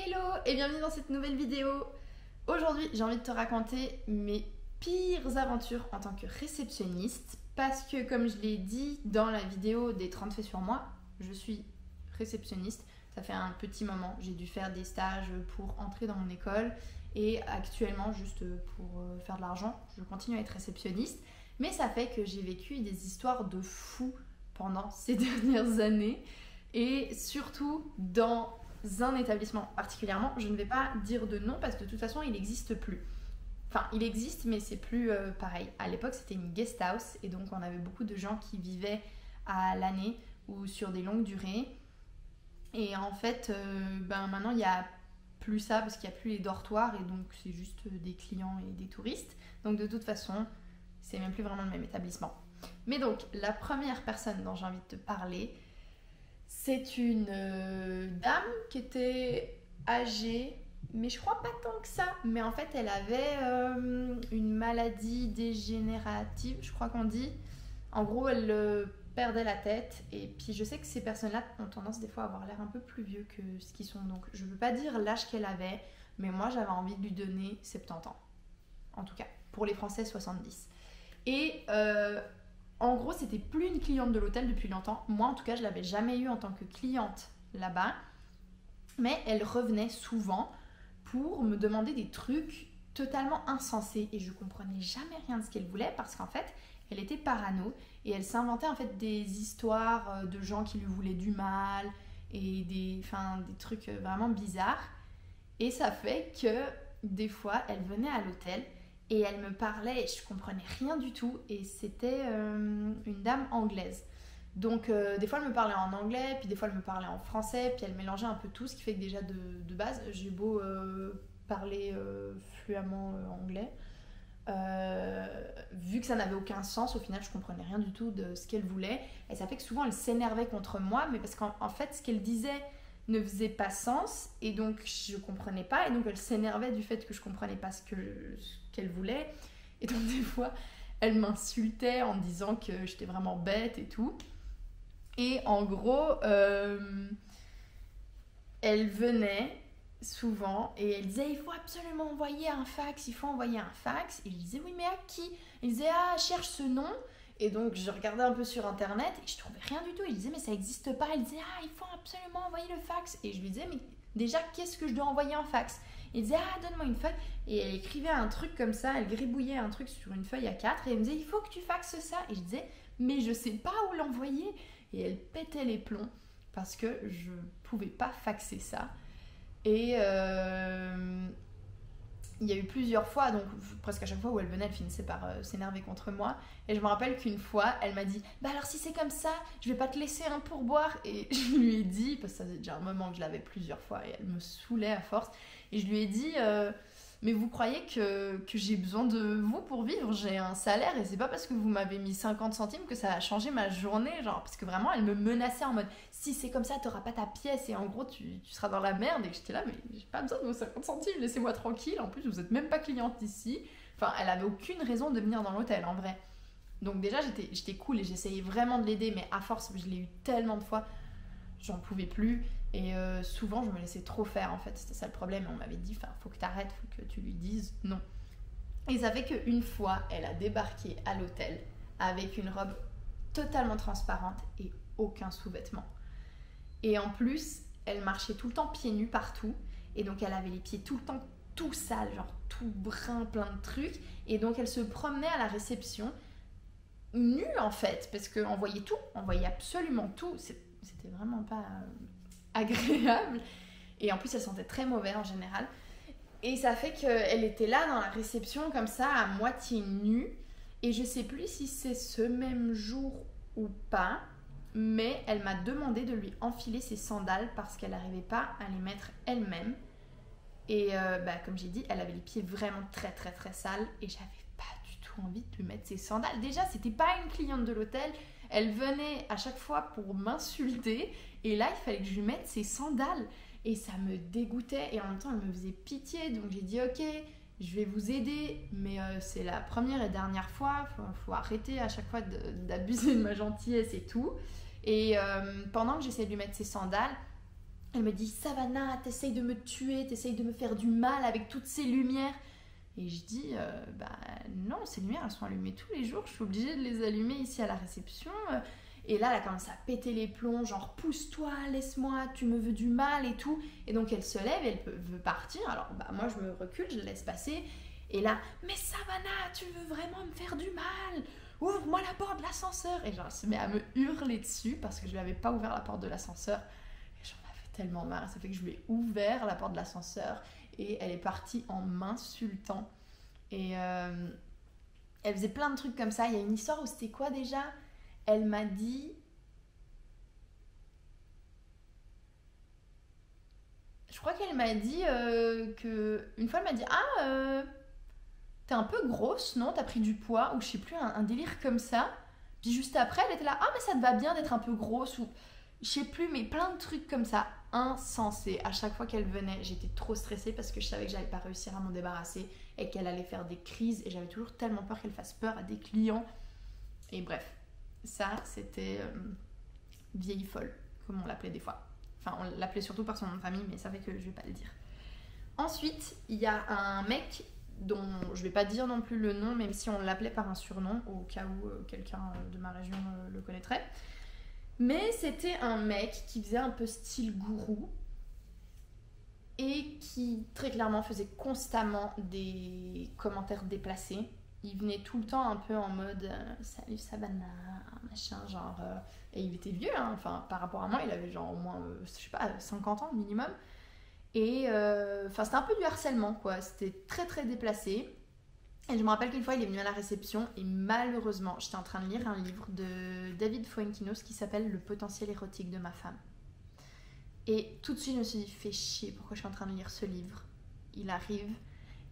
Hello et bienvenue dans cette nouvelle vidéo. Aujourd'hui, j'ai envie de te raconter mes pires aventures en tant que réceptionniste parce que comme je l'ai dit dans la vidéo des 30 faits sur moi, je suis réceptionniste. Ça fait un petit moment, j'ai dû faire des stages pour entrer dans mon école et actuellement, juste pour faire de l'argent, je continue à être réceptionniste. Mais ça fait que j'ai vécu des histoires de fous pendant ces dernières années et surtout dans un établissement particulièrement. Je ne vais pas dire de nom parce que de toute façon il n'existe plus. Enfin, il existe mais c'est plus pareil. À l'époque c'était une guest house et donc on avait beaucoup de gens qui vivaient à l'année ou sur des longues durées. Et en fait, maintenant il n'y a plus ça parce qu'il n'y a plus les dortoirs et donc c'est juste des clients et des touristes. Donc de toute façon, c'est même plus vraiment le même établissement. Mais donc, la première personne dont j'ai envie de te parler, c'est une dame qui était âgée, mais je crois pas tant que ça. Mais en fait, elle avait une maladie dégénérative, je crois qu'on dit. En gros, elle perdait la tête. Et puis, je sais que ces personnes-là ont tendance des fois à avoir l'air un peu plus vieux que ce qu'ils sont. Donc, je veux pas dire l'âge qu'elle avait, mais moi, j'avais envie de lui donner 70 ans. En tout cas, pour les Français, 70. Et en gros, c'était plus une cliente de l'hôtel depuis longtemps. Moi, en tout cas, je l'avais jamais eue en tant que cliente là-bas. Mais elle revenait souvent pour me demander des trucs totalement insensés. Et je comprenais jamais rien de ce qu'elle voulait parce qu'en fait, elle était parano et elle s'inventait en fait des histoires de gens qui lui voulaient du mal et des trucs vraiment bizarres. Et ça fait que des fois, elle venait à l'hôtel et elle me parlait et je comprenais rien du tout et c'était une dame anglaise. Donc des fois elle me parlait en anglais, puis des fois elle me parlait en français, puis elle mélangeait un peu tout, ce qui fait que déjà de base j'ai beau parler fluemment anglais. Vu que ça n'avait aucun sens, au final je comprenais rien du tout de ce qu'elle voulait et ça fait que souvent elle s'énervait contre moi, mais parce qu'en fait ce qu'elle disait ne faisait pas sens et donc je comprenais pas et donc elle s'énervait du fait que je comprenais pas ce qu'elle voulait et donc des fois elle m'insultait en disant que j'étais vraiment bête et tout et en gros elle venait souvent et elle disait il faut absolument envoyer un fax, il faut envoyer un fax et je disais oui mais à qui? Elle disait ah cherche ce nom. Et donc je regardais un peu sur internet et je trouvais rien du tout. Il disait mais ça n'existe pas. Il disait ah il faut absolument envoyer le fax. Et je lui disais mais déjà qu'est-ce que je dois envoyer en fax? Il disait ah donne-moi une feuille. Et elle écrivait un truc comme ça, elle gribouillait un truc sur une feuille A4 et elle me disait il faut que tu faxes ça. Et je disais mais je sais pas où l'envoyer. Et elle pétait les plombs parce que je pouvais pas faxer ça. Et il y a eu plusieurs fois, donc presque à chaque fois où elle venait, elle finissait par s'énerver contre moi. Et je me rappelle qu'une fois, elle m'a dit bah alors si c'est comme ça, je vais pas te laisser un pourboire. Et je lui ai dit, parce que ça faisait déjà un moment que je l'avais plusieurs fois et elle me saoulait à force. Et je lui ai dit mais vous croyez que j'ai besoin de vous pour vivre? J'ai un salaire et c'est pas parce que vous m'avez mis 50 centimes que ça a changé ma journée. Genre, parce que vraiment, elle me menaçait en mode si c'est comme ça, t'auras pas ta pièce et en gros, tu seras dans la merde. Et j'étais là, mais j'ai pas besoin de vos 50 centimes, laissez-moi tranquille. En plus, vous êtes même pas cliente ici. Enfin, elle avait aucune raison de venir dans l'hôtel en vrai. Donc, déjà, j'étais cool et j'essayais vraiment de l'aider, mais à force, je l'ai eu tellement de fois, j'en pouvais plus. Et souvent je me laissais trop faire en fait, c'était ça le problème. On m'avait dit faut que t'arrêtes, faut que tu lui dises non. Et ça fait qu'une fois elle a débarqué à l'hôtel avec une robe totalement transparente et aucun sous-vêtement. Et en plus elle marchait tout le temps pieds nus partout et donc elle avait les pieds tout le temps tout sales, genre tout brun, plein de trucs. Et donc elle se promenait à la réception nue en fait, parce qu'on voyait tout, on voyait absolument tout. C'était vraiment pas agréable et en plus elle sentait très mauvais en général et ça fait qu'elle était là dans la réception comme ça à moitié nue et je sais plus si c'est ce même jour ou pas, mais elle m'a demandé de lui enfiler ses sandales parce qu'elle n'arrivait pas à les mettre elle-même et comme j'ai dit elle avait les pieds vraiment très très très sales et j'avais pas du tout envie de lui mettre ses sandales. Déjà c'était pas une cliente de l'hôtel, elle venait à chaque fois pour m'insulter et là il fallait que je lui mette ses sandales et ça me dégoûtait et en même temps elle me faisait pitié, donc j'ai dit ok je vais vous aider mais c'est la première et dernière fois, faut arrêter à chaque fois d'abuser de ma gentillesse et tout. Et pendant que j'essayais de lui mettre ses sandales, Elle me dit, Savannah, t'essayes de me tuer, t'essayes de me faire du mal avec toutes ces lumières. Et je dis, bah non, ces lumières, elles sont allumées tous les jours, je suis obligée de les allumer ici à la réception. Et là, elle a commencé à péter les plombs, genre, pousse-toi, laisse-moi, tu me veux du mal et tout. Et donc, elle se lève, elle veut partir. Alors, bah moi, je me recule, je la laisse passer. Et là, mais Savannah, tu veux vraiment me faire du mal? Ouvre-moi la porte de l'ascenseur. Et genre, elle se met à me hurler dessus parce que je lui avais pas ouvert la porte de l'ascenseur. Et j'en avais tellement marre, ça fait que je lui ai ouvert la porte de l'ascenseur. Et elle est partie en m'insultant. Et elle faisait plein de trucs comme ça. Il y a une histoire où c'était quoi déjà? Elle m'a dit... Je crois qu'elle m'a dit que... Une fois, elle m'a dit, ah, t'es un peu grosse, non? T'as pris du poids? Ou je sais plus, un délire comme ça. Puis juste après, elle était là, ah, mais ça te va bien d'être un peu grosse. Ou je sais plus, mais plein de trucs comme ça. Insensé. À chaque fois qu'elle venait, j'étais trop stressée parce que je savais que j'allais pas réussir à m'en débarrasser et qu'elle allait faire des crises et j'avais toujours tellement peur qu'elle fasse peur à des clients. Et bref, ça c'était vieille folle, comme on l'appelait des fois. Enfin, on l'appelait surtout par son nom de famille, mais ça fait que je vais pas le dire. Ensuite, il y a un mec dont je vais pas dire non plus le nom, même si on l'appelait par un surnom, au cas où quelqu'un de ma région le connaîtrait. Mais c'était un mec qui faisait un peu style gourou et qui très clairement faisait constamment des commentaires déplacés. Il venait tout le temps un peu en mode salut Savannah, machin, genre. Et il était vieux, hein, enfin par rapport à moi, il avait genre au moins, je sais pas, 50 ans minimum. Et c'était un peu du harcèlement quoi, c'était très très déplacé. Et je me rappelle qu'une fois, il est venu à la réception et malheureusement, j'étais en train de lire un livre de David Fuenquinos qui s'appelle Le potentiel érotique de ma femme. Et tout de suite, je me suis dit, fais chier, pourquoi je suis en train de lire ce livre? Il arrive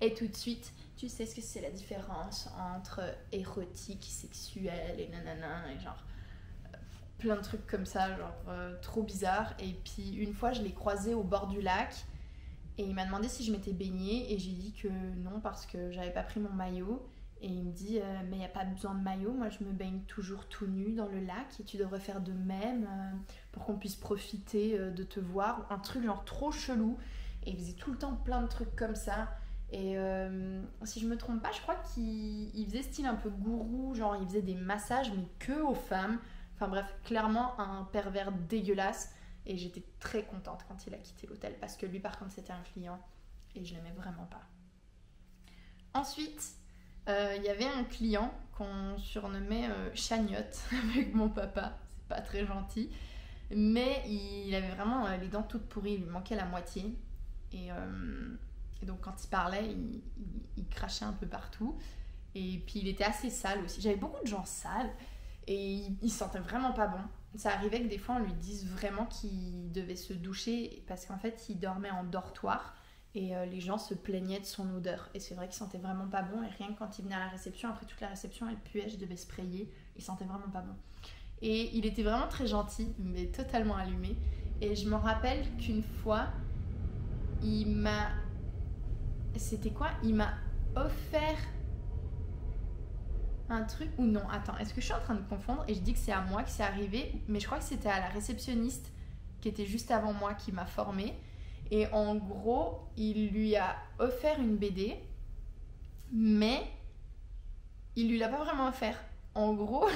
et tout de suite, tu sais ce que c'est la différence entre érotique, sexuel et nanana, et genre plein de trucs comme ça, genre trop bizarre. Et puis une fois, je l'ai croisé au bord du lac. Et il m'a demandé si je m'étais baignée et j'ai dit que non parce que j'avais pas pris mon maillot. Et il me dit mais il n'y a pas besoin de maillot, moi je me baigne toujours tout nu dans le lac et tu devrais faire de même pour qu'on puisse profiter de te voir. Un truc genre trop chelou. Et il faisait tout le temps plein de trucs comme ça. Et si je me trompe pas, je crois qu'il faisait style un peu gourou, genre il faisait des massages mais que aux femmes. Enfin bref, clairement un pervers dégueulasse. Et j'étais très contente quand il a quitté l'hôtel parce que lui par contre c'était un client et je l'aimais vraiment pas. Ensuite, il y avait un client qu'on surnommait Chagnotte avec mon papa. C'est pas très gentil. Mais il avait vraiment les dents toutes pourries, il lui manquait la moitié. Et donc quand il parlait, il crachait un peu partout. Et puis il était assez sale aussi. J'avais beaucoup de gens sales et il se sentait vraiment pas bon. Ça arrivait que des fois on lui dise vraiment qu'il devait se doucher parce qu'en fait il dormait en dortoir et les gens se plaignaient de son odeur. Et c'est vrai qu'il sentait vraiment pas bon et rien que quand il venait à la réception, après toute la réception elle puait, je devais sprayer, il sentait vraiment pas bon. Et il était vraiment très gentil mais totalement allumé. Et je me rappelle qu'une fois il m'a... C'était quoi? Il m'a offert un truc ou non, attends, est-ce que je suis en train de confondre et je dis que c'est à moi que c'est arrivé, mais je crois que c'était à la réceptionniste qui était juste avant moi qui m'a formée et en gros il lui a offert une BD mais il lui l'a pas vraiment offert. En gros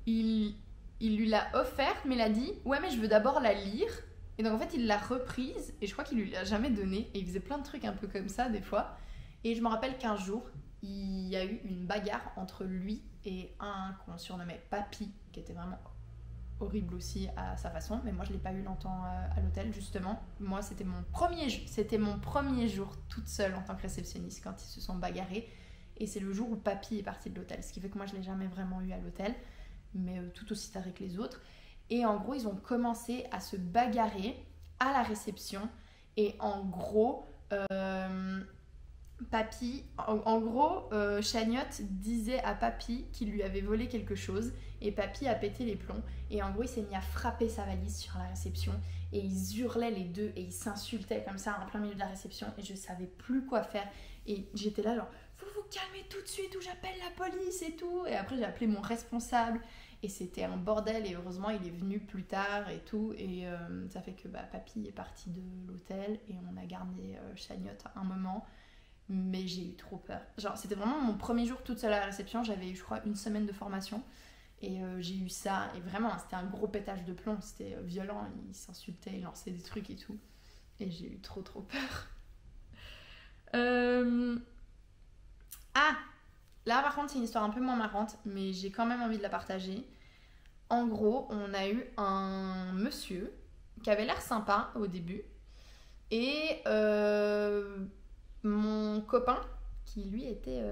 il lui l'a offerte mais il a dit ouais mais je veux d'abord la lire et donc en fait il l'a reprise et je crois qu'il lui l'a jamais donnée et il faisait plein de trucs un peu comme ça des fois. Et je me rappelle qu'un jour il y a eu une bagarre entre lui et un qu'on surnommait Papy, qui était vraiment horrible aussi à sa façon, mais moi je l'ai pas eu longtemps à l'hôtel justement. Moi c'était mon premier jour toute seule en tant que réceptionniste quand ils se sont bagarrés et c'est le jour où Papy est parti de l'hôtel, ce qui fait que moi je l'ai jamais vraiment eu à l'hôtel, mais tout aussi taré que les autres. Et en gros ils ont commencé à se bagarrer à la réception et en gros Papy, en gros, Chagnotte disait à Papy qu'il lui avait volé quelque chose et Papy a pété les plombs et en gros il s'est mis à frapper sa valise sur la réception et ils hurlaient les deux et ils s'insultaient comme ça en plein milieu de la réception et je savais plus quoi faire et j'étais là genre faut vous calmer tout de suite ou j'appelle la police et tout. Et après j'ai appelé mon responsable Et c'était un bordel, et heureusement il est venu plus tard et tout, et ça fait que papy est parti de l'hôtel et on a gardé Chagnotte à un moment, mais j'ai eu trop peur. Genre c'était vraiment mon premier jour toute seule à la réception, j'avais je crois une semaine de formation, et j'ai eu ça, et vraiment c'était un gros pétage de plomb, c'était violent, il s'insultait, il lançait des trucs et tout, et j'ai eu trop peur. Ah, là par contre c'est une histoire un peu moins marrante, mais j'ai quand même envie de la partager. En gros, on a eu un monsieur qui avait l'air sympa au début, et mon copain qui lui était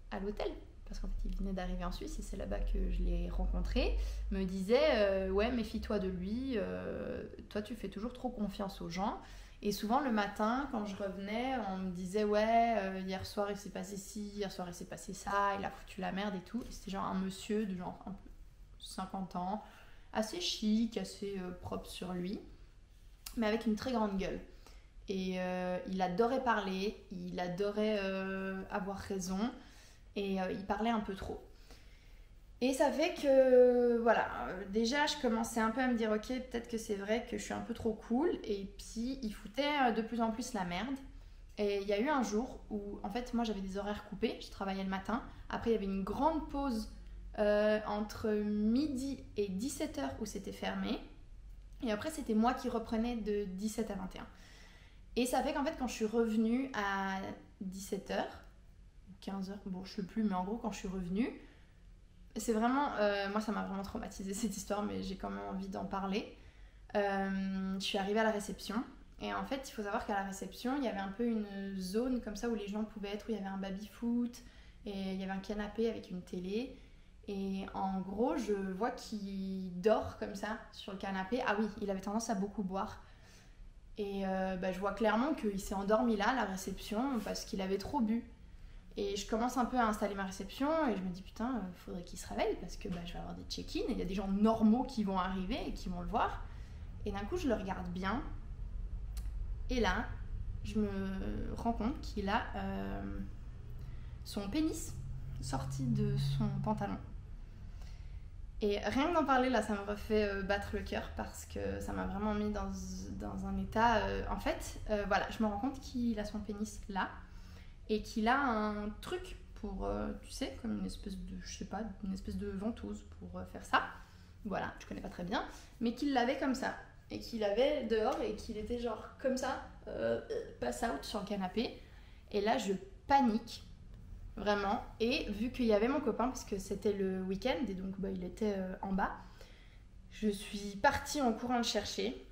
à l'hôtel, parce qu'en fait il venait d'arriver en Suisse et c'est là-bas que je l'ai rencontré, me disait ouais, méfie-toi de lui, toi tu fais toujours trop confiance aux gens. Et souvent le matin, quand je revenais, on me disait ouais, hier soir il s'est passé ci, hier soir il s'est passé ça, il a foutu la merde et tout. Et c'était genre un monsieur de genre un peu 50 ans, assez chic, assez propre sur lui, mais avec une très grande gueule. Et il adorait parler, il adorait avoir raison, et il parlait un peu trop. Et ça fait que, voilà, déjà je commençais un peu à me dire ok, peut-être que c'est vrai que je suis un peu trop cool, et puis il foutait de plus en plus la merde. Et il y a eu un jour où, en fait, moi j'avais des horaires coupés, je travaillais le matin, après il y avait une grande pause entre midi et 17h où c'était fermé, et après c'était moi qui reprenais de 17 à 21. Et ça fait qu'en fait quand je suis revenue à 17h, 15h, bon je sais plus, mais en gros quand je suis revenue, c'est vraiment, moi ça m'a vraiment traumatisée cette histoire, mais j'ai quand même envie d'en parler. Je suis arrivée à la réception, et en fait il faut savoir qu'à la réception il y avait un peu une zone comme ça où les gens pouvaient être, où il y avait un baby-foot, et il y avait un canapé avec une télé, et en gros je vois qu'il dort comme ça sur le canapé. Ah oui, il avait tendance à beaucoup boire, et je vois clairement qu'il s'est endormi là à la réception parce qu'il avait trop bu. Et je commence un peu à installer ma réception et je me dis putain, faudrait qu'il se réveille parce que je vais avoir des check-in et il y a des gens normaux qui vont arriver et qui vont le voir. Et d'un coup, je le regarde bien. Et là, je me rends compte qu'il a son pénis sorti de son pantalon. Et rien que d'en parler, là, ça me refait battre le cœur parce que ça m'a vraiment mis dans un état... en fait, voilà, je me rends compte qu'il a son pénis là. Et qu'il a un truc pour, tu sais, comme une espèce de, je sais pas, une espèce de ventouse pour faire ça. Voilà, je connais pas très bien. Mais qu'il l'avait comme ça. Et qu'il avait dehors et qu'il était genre comme ça, pass out sur le canapé. Et là, je panique, vraiment. Et vu qu'il y avait mon copain, parce que c'était le week-end, et donc il était en bas, je suis partie en courant le chercher.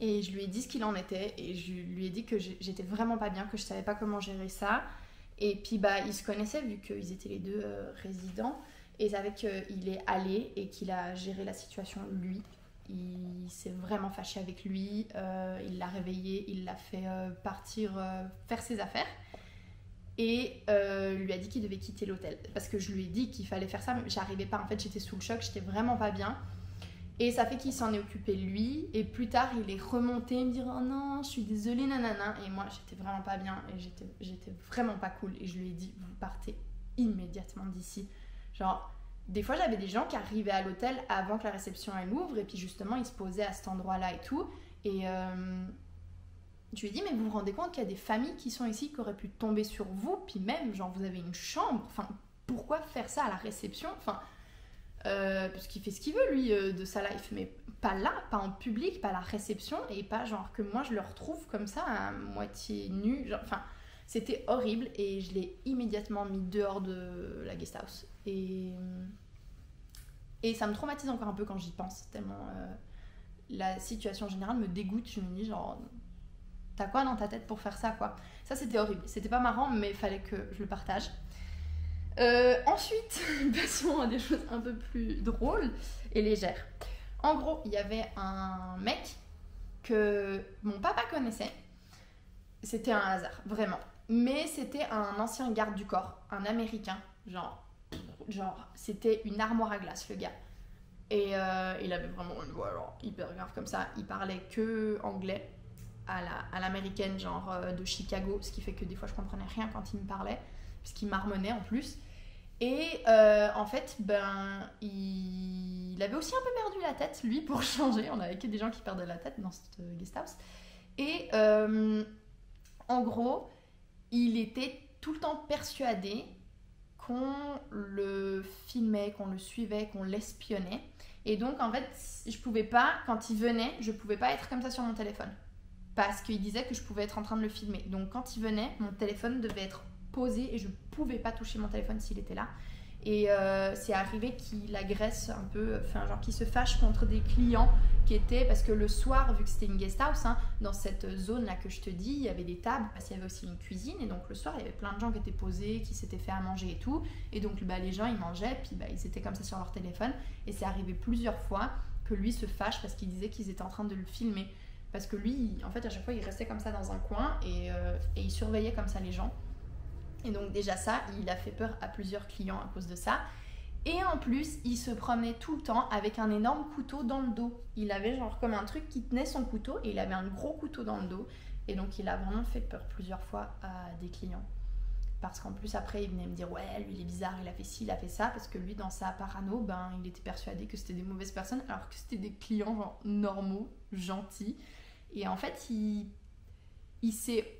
Et je lui ai dit ce qu'il en était, et je lui ai dit que j'étais vraiment pas bien, que je savais pas comment gérer ça. Et puis ils se connaissaient vu qu'ils étaient les deux résidents, et ils savaient qu'il est allé et qu'il a géré la situation lui. Il s'est vraiment fâché avec lui, il l'a réveillé, il l'a fait partir faire ses affaires, et lui a dit qu'il devait quitter l'hôtel. Parce que je lui ai dit qu'il fallait faire ça, mais j'arrivais pas, en fait j'étais sous le choc, j'étais vraiment pas bien. Et ça fait qu'il s'en est occupé lui, et plus tard il est remonté me dire oh non, je suis désolée, nanana. Et moi j'étais vraiment pas bien, et j'étais vraiment pas cool, et je lui ai dit vous partez immédiatement d'ici. Genre, des fois j'avais des gens qui arrivaient à l'hôtel avant que la réception elle ouvre, et puis justement ils se posaient à cet endroit-là et tout. Et je lui ai dit mais vous vous rendez compte qu'il y a des familles qui sont ici qui auraient pu tomber sur vous, puis même genre vous avez une chambre, enfin pourquoi faire ça à la réception, enfin. Parce qu'il fait ce qu'il veut lui de sa life, mais pas là, pas en public, pas à la réception, et pas genre que moi je le retrouve comme ça à moitié nu, genre, enfin c'était horrible, et je l'ai immédiatement mis dehors de la guest house, et ça me traumatise encore un peu quand j'y pense, tellement la situation générale me dégoûte. Je me dis genre t'as quoi dans ta tête pour faire ça quoi. Ça c'était horrible, c'était pas marrant, mais fallait que je le partage. Ensuite, passons à des choses un peu plus drôles et légères. En gros, il y avait un mec que mon papa connaissait. C'était un hasard, vraiment. Mais c'était un ancien garde du corps, un Américain. Genre c'était une armoire à glace, le gars. Et il avait vraiment une voix genre, hyper grave comme ça. Il parlait que anglais à l'américaine, genre de Chicago. Ce qui fait que des fois, je comprenais rien quand il me parlait, parce qu'il marmonnait en plus. Et en fait, il avait aussi un peu perdu la tête, lui, pour changer. On avait que des gens qui perdaient la tête dans cette guest house. Et en gros, il était tout le temps persuadé qu'on le filmait, qu'on le suivait, qu'on l'espionnait. Et donc, en fait, je pouvais pas, quand il venait, je pouvais pas être comme ça sur mon téléphone. Parce qu'il disait que je pouvais être en train de le filmer. Donc, quand il venait, mon téléphone devait être posé et je pouvais pas toucher mon téléphone s'il était là. Et c'est arrivé qu'il agresse un peu, enfin genre qu'il se fâche contre des clients qui étaient, parce que le soir, vu que c'était une guest house, hein, dans cette zone là que je te dis, il y avait des tables, parce qu'il y avait aussi une cuisine, et donc le soir il y avait plein de gens qui étaient posés, qui s'étaient fait à manger et tout, et donc les gens ils mangeaient, puis ils étaient comme ça sur leur téléphone, et c'est arrivé plusieurs fois que lui se fâche parce qu'il disait qu'ils étaient en train de le filmer, parce que lui, en fait à chaque fois il restait comme ça dans un coin, et il surveillait comme ça les gens. Et donc déjà ça, il a fait peur à plusieurs clients à cause de ça. Et en plus, il se promenait tout le temps avec un énorme couteau dans le dos. Il avait genre comme un truc qui tenait son couteau et il avait un gros couteau dans le dos. Et donc il a vraiment fait peur plusieurs fois à des clients. Parce qu'en plus après, il venait me dire « Ouais, lui il est bizarre, il a fait ci, il a fait ça ». Parce que lui, dans sa parano, il était persuadé que c'était des mauvaises personnes alors que c'était des clients genre normaux, gentils. Et en fait, il s'est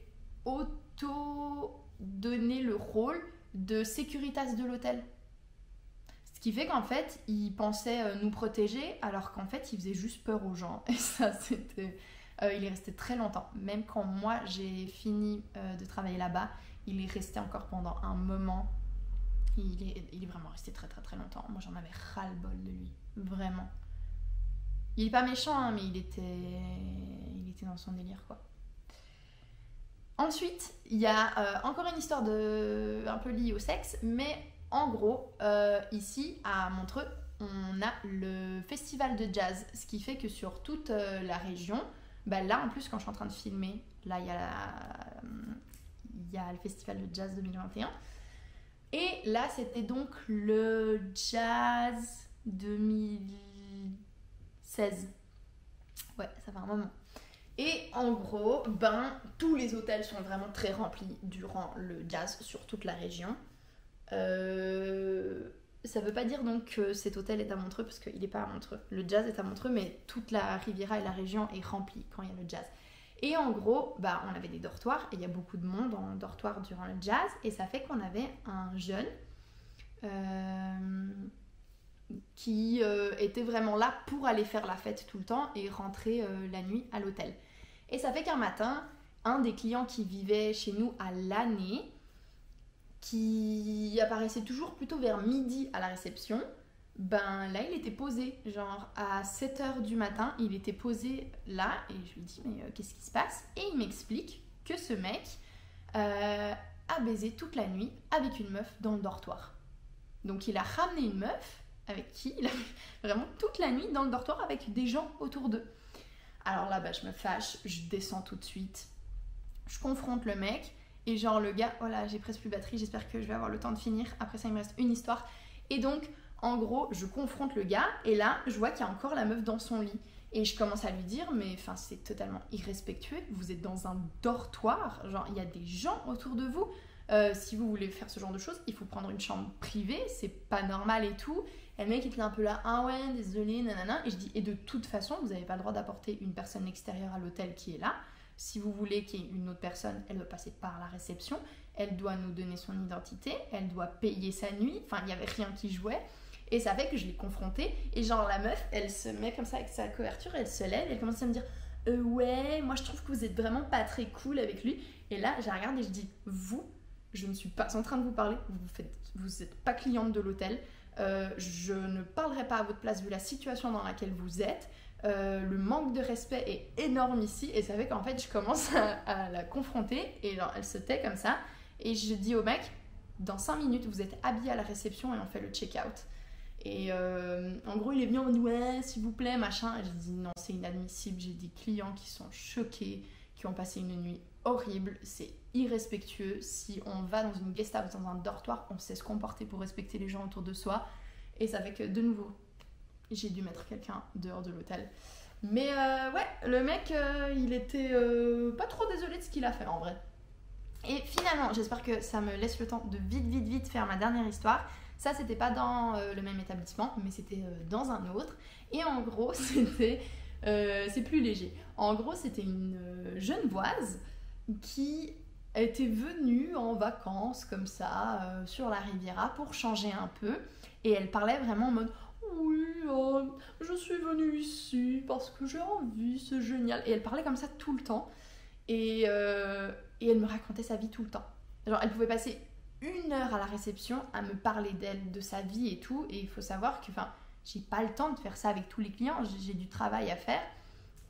donner le rôle de Securitas de l'hôtel. Ce qui fait qu'en fait, il pensait nous protéger, alors qu'en fait, il faisait juste peur aux gens. Et ça, c'était... il est resté très longtemps. Même quand moi, j'ai fini de travailler là-bas, il est resté encore pendant un moment. Il est vraiment resté très très très longtemps. Moi, j'en avais ras-le-bol de lui. Vraiment. Il est pas méchant, hein, mais il était dans son délire, quoi. Ensuite, il y a encore une histoire un peu liée au sexe, mais en gros, ici à Montreux, on a le festival de jazz, ce qui fait que sur toute la région, là en plus quand je suis en train de filmer, là il y a le festival de jazz 2021, et là c'était donc le jazz 2016. Ouais, ça fait un moment. Et en gros, tous les hôtels sont vraiment très remplis durant le jazz sur toute la région. Ça veut pas dire donc que cet hôtel est à Montreux, parce qu'il n'est pas à Montreux. Le jazz est à Montreux, mais toute la Riviera et la région est remplie quand il y a le jazz. Et en gros, on avait des dortoirs, et il y a beaucoup de monde en dortoir durant le jazz, et ça fait qu'on avait un jeune qui était vraiment là pour aller faire la fête tout le temps et rentrer la nuit à l'hôtel. Et ça fait qu'un matin, un des clients qui vivait chez nous à l'année, qui apparaissait toujours plutôt vers midi à la réception, là il était posé, genre à 7h du matin, il était posé là, et je lui dis mais qu'est-ce qui se passe? Et il m'explique que ce mec a baisé toute la nuit avec une meuf dans le dortoir. Donc il a ramené une meuf avec qui il a vraiment toute la nuit dans le dortoir avec des gens autour d'eux. Alors là, je me fâche, je descends tout de suite, je confronte le mec, et genre le gars, voilà, j'ai presque plus de batterie, j'espère que je vais avoir le temps de finir, après ça il me reste une histoire. Et donc, en gros, je confronte le gars, et là, je vois qu'il y a encore la meuf dans son lit. Et je commence à lui dire, mais c'est totalement irrespectueux, vous êtes dans un dortoir, genre il y a des gens autour de vous. Si vous voulez faire ce genre de choses, il faut prendre une chambre privée, c'est pas normal et tout. Et le mec était un peu là, ah ouais, désolé, nanana. Et je dis, et de toute façon, vous n'avez pas le droit d'apporter une personne extérieure à l'hôtel qui est là. Si vous voulez qu'il y ait une autre personne, elle doit passer par la réception, elle doit nous donner son identité, elle doit payer sa nuit. Enfin, il n'y avait rien qui jouait. Et ça fait que je l'ai confrontée. Et genre, la meuf, elle se met comme ça avec sa couverture, elle se lève, elle commence à me dire, ouais, moi je trouve que vous êtes vraiment pas très cool avec lui. Et là, je regarde et je dis, je ne suis pas en train de vous parler, vous n'êtes pas cliente de l'hôtel, je ne parlerai pas à votre place vu la situation dans laquelle vous êtes, le manque de respect est énorme ici, et ça fait qu'en fait je commence à la confronter, et genre, elle se tait comme ça, et je dis au mec, dans 5 minutes vous êtes habillé à la réception et on fait le check-out. Et en gros il est venu en mode ouais s'il vous plaît machin, et j'ai dit non c'est inadmissible, j'ai des clients qui sont choqués, qui ont passé une nuit horrible, c'est irrespectueux. Si on va dans une guest house, dans un dortoir, on sait se comporter pour respecter les gens autour de soi. Et ça fait que de nouveau, j'ai dû mettre quelqu'un dehors de l'hôtel. Mais ouais, le mec, il était pas trop désolé de ce qu'il a fait en vrai. Et finalement, j'espère que ça me laisse le temps de vite faire ma dernière histoire. Ça, c'était pas dans le même établissement, mais c'était dans un autre. Et en gros, c'était... c'est plus léger. En gros, c'était une Genevoise qui était venue en vacances comme ça sur la Riviera pour changer un peu. Et elle parlait vraiment en mode oui, je suis venue ici parce que j'ai envie, c'est génial. Et elle parlait comme ça tout le temps. Et elle me racontait sa vie tout le temps. Genre, elle pouvait passer 1 heure à la réception à me parler d'elle, de sa vie et tout. Et il faut savoir que j'ai pas le temps de faire ça avec tous les clients. J'ai du travail à faire.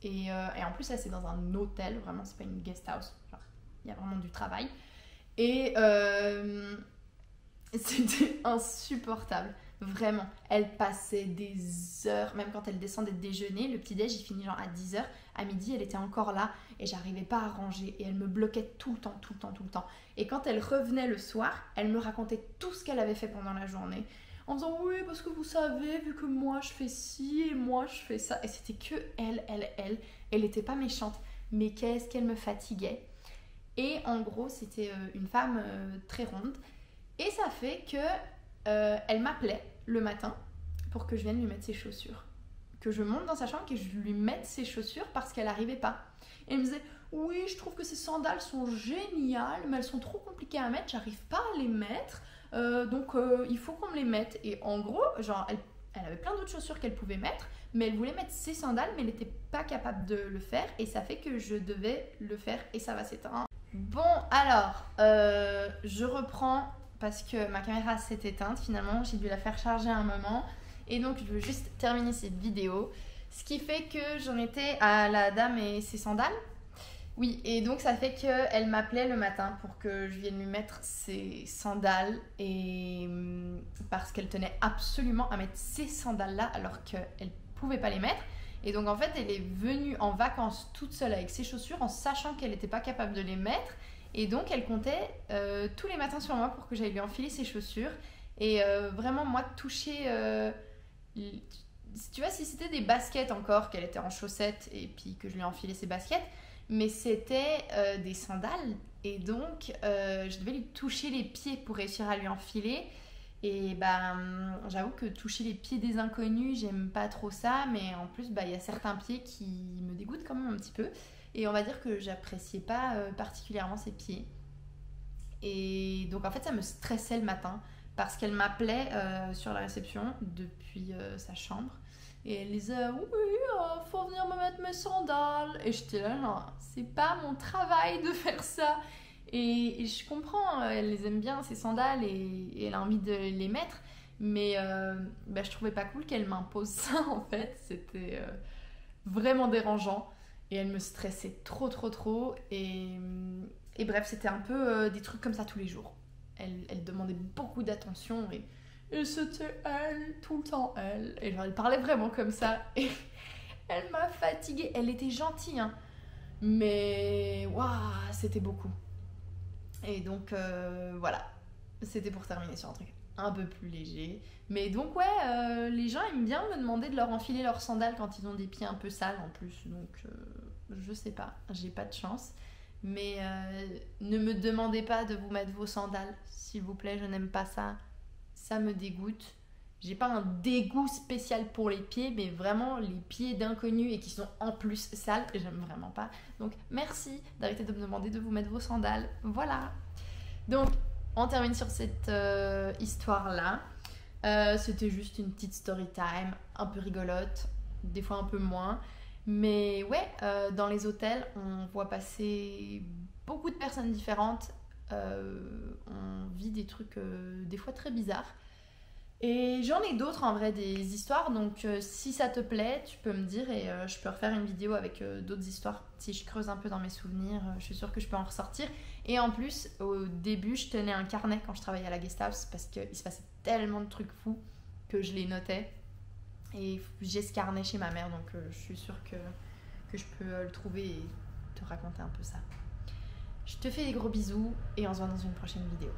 Et en plus, là, c'est dans un hôtel. Vraiment, c'est pas une guest house. Il y a vraiment du travail. Et c'était insupportable. Vraiment. Elle passait des heures. Même quand elle descendait de déjeuner, le petit-déj, il finit genre à 10h. À midi, elle était encore là. Et j'arrivais pas à ranger. Et elle me bloquait tout le temps, tout le temps, tout le temps. Et quand elle revenait le soir, elle me racontait tout ce qu'elle avait fait pendant la journée. En disant oui, parce que vous savez, vu que moi je fais ci et moi je fais ça. Et c'était que elle. Elle était pas méchante. Mais qu'est-ce qu'elle me fatiguait. Et en gros, c'était une femme très ronde. Et ça fait que elle m'appelait le matin pour que je vienne lui mettre ses chaussures. Que je monte dans sa chambre et que je lui mette ses chaussures parce qu'elle n'arrivait pas. Et elle me disait oui, je trouve que ces sandales sont géniales, mais elles sont trop compliquées à mettre, j'arrive pas à les mettre. Donc il faut qu'on me les mette. Et en gros, genre, elle avait plein d'autres chaussures qu'elle pouvait mettre, mais elle voulait mettre ses sandales, mais elle n'était pas capable de le faire. Et ça fait que je devais le faire et ça va s'éteindre. Bon, alors, je reprends parce que ma caméra s'est éteinte finalement. J'ai dû la faire charger à un moment. Et donc, je veux juste terminer cette vidéo. Ce qui fait que j'en étais à la dame et ses sandales. Oui, et donc ça fait qu'elle m'appelait le matin pour que je vienne lui mettre ses sandales et parce qu'elle tenait absolument à mettre ces sandales-là alors qu'elle ne pouvait pas les mettre. Et donc en fait, elle est venue en vacances toute seule avec ses chaussures en sachant qu'elle n'était pas capable de les mettre. Et donc elle comptait tous les matins sur moi pour que j'aille lui enfiler ses chaussures. Et vraiment, moi, toucher... tu vois, si c'était des baskets encore, qu'elle était en chaussettes et puis que je lui ai enfilé ses baskets... Mais c'était des sandales et donc je devais lui toucher les pieds pour réussir à lui enfiler. Et j'avoue que toucher les pieds des inconnus, j'aime pas trop ça. Mais en plus, y a certains pieds qui me dégoûtent quand même un petit peu. Et on va dire que j'appréciais pas particulièrement ces pieds. Et donc en fait, ça me stressait le matin parce qu'elle m'appelait sur la réception depuis sa chambre. Et elle disait oui, faut venir me mettre mes sandales. Et j'étais là, genre, c'est pas mon travail de faire ça. Et je comprends, elle les aime bien, ces sandales, et elle a envie de les mettre. Mais je trouvais pas cool qu'elle m'impose ça, en fait. C'était vraiment dérangeant. Et elle me stressait trop. Et bref, c'était un peu des trucs comme ça tous les jours. Elle demandait beaucoup d'attention et c'était elle, tout le temps elle. Et genre, elle parlait vraiment comme ça. Et elle m'a fatiguée. Elle était gentille, hein. Mais waouh, c'était beaucoup. Et donc, voilà. C'était pour terminer sur un truc un peu plus léger. Mais donc, ouais, les gens aiment bien me demander de leur enfiler leurs sandales quand ils ont des pieds un peu sales en plus. Donc, je sais pas. J'ai pas de chance. Mais ne me demandez pas de vous mettre vos sandales. S'il vous plaît, je n'aime pas ça. Ça me dégoûte. J'ai pas un dégoût spécial pour les pieds, mais vraiment les pieds d'inconnus et qui sont en plus sales, j'aime vraiment pas. Donc merci d'arrêter de me demander de vous mettre vos sandales. Voilà. Donc on termine sur cette histoire-là. C'était juste une petite story time, un peu rigolote, des fois un peu moins. Mais ouais, dans les hôtels, on voit passer beaucoup de personnes différentes. On vit des trucs des fois très bizarres. Et j'en ai d'autres en vrai, des histoires. Donc si ça te plaît, tu peux me dire et je peux refaire une vidéo avec d'autres histoires. Si je creuse un peu dans mes souvenirs, je suis sûre que je peux en ressortir. Et en plus, au début, je tenais un carnet quand je travaillais à la guest house parce qu'il se passait tellement de trucs fous que je les notais. Et j'ai ce carnet chez ma mère, donc je suis sûre que je peux le trouver et te raconter un peu ça. Je te fais des gros bisous et on se voit dans une prochaine vidéo.